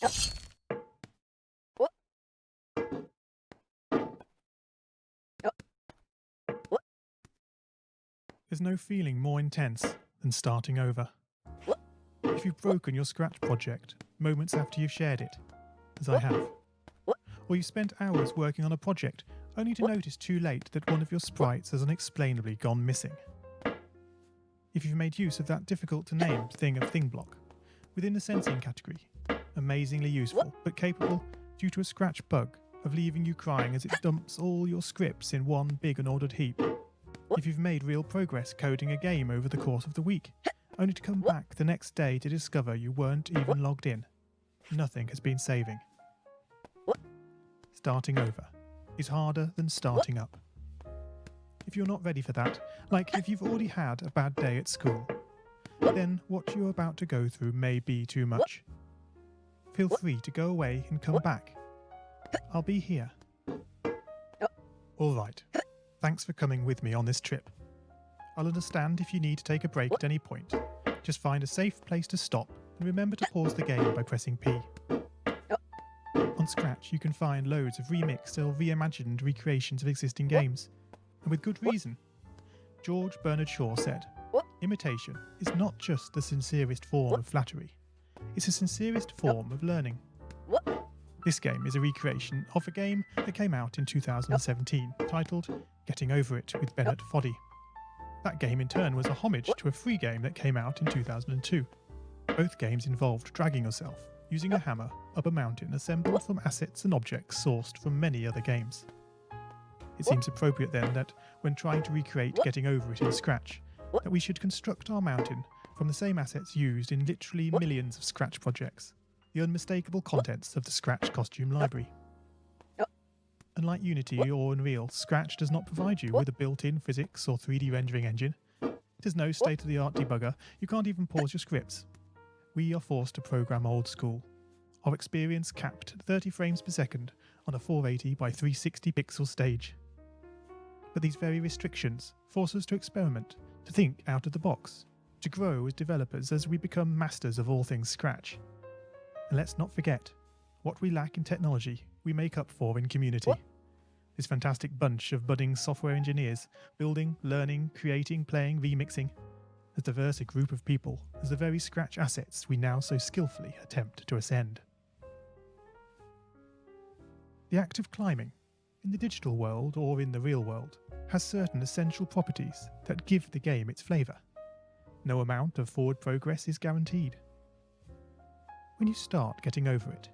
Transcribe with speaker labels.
Speaker 1: There's no feeling more intense than starting over. If you've broken your Scratch project moments after you've shared it, as I have, or you've spent hours working on a project only to notice too late that one of your sprites has unexplainably gone missing. If you've made use of that difficult to name thing of thing block within the sensing category, amazingly useful but capable, due to a Scratch bug, of leaving you crying as it dumps all your scripts in one big unordered heap. If you've made real progress coding a game over the course of the week, only to come back the next day to discover you weren't even logged in, nothing has been saving. Starting over is harder than starting up. If you're not ready for that, like if you've already had a bad day at school, then what you're about to go through may be too much. Feel free to go away and come back. I'll be here. Alright, thanks for coming with me on this trip. I'll understand if you need to take a break at any point. Just find a safe place to stop and remember to pause the game by pressing P. On Scratch you can find loads of remixed or reimagined recreations of existing games, and with good reason. George Bernard Shaw said, "Imitation is not just the sincerest form of flattery, it's the sincerest form of learning." This game is a recreation of a game that came out in 2017, titled Getting Over It with Bennett Foddy. That game in turn was a homage to a free game that came out in 2002. Both games involved dragging yourself, using a hammer, up a mountain assembled from assets and objects sourced from many other games. It seems appropriate then that, when trying to recreate Getting Over It in Scratch, that we should construct our mountain from the same assets used in literally millions of Scratch projects, the unmistakable contents of the Scratch costume library. Unlike Unity or Unreal, Scratch does not provide you with a built-in physics or 3D rendering engine. It has no state-of-the-art debugger, you can't even pause your scripts. We are forced to program old school. Our experience capped at 30 frames per second on a 480 by 360 pixel stage. But these very restrictions force us to experiment, to think out of the box, to grow as developers as we become masters of all things Scratch. And let's not forget, what we lack in technology, we make up for in community. This fantastic bunch of budding software engineers, building, learning, creating, playing, remixing, as diverse a group of people as the very Scratch assets we now so skillfully attempt to ascend. The act of climbing, in the digital world or in the real world, has certain essential properties that give the game its flavour. No amount of forward progress is guaranteed. When you start Getting Over It,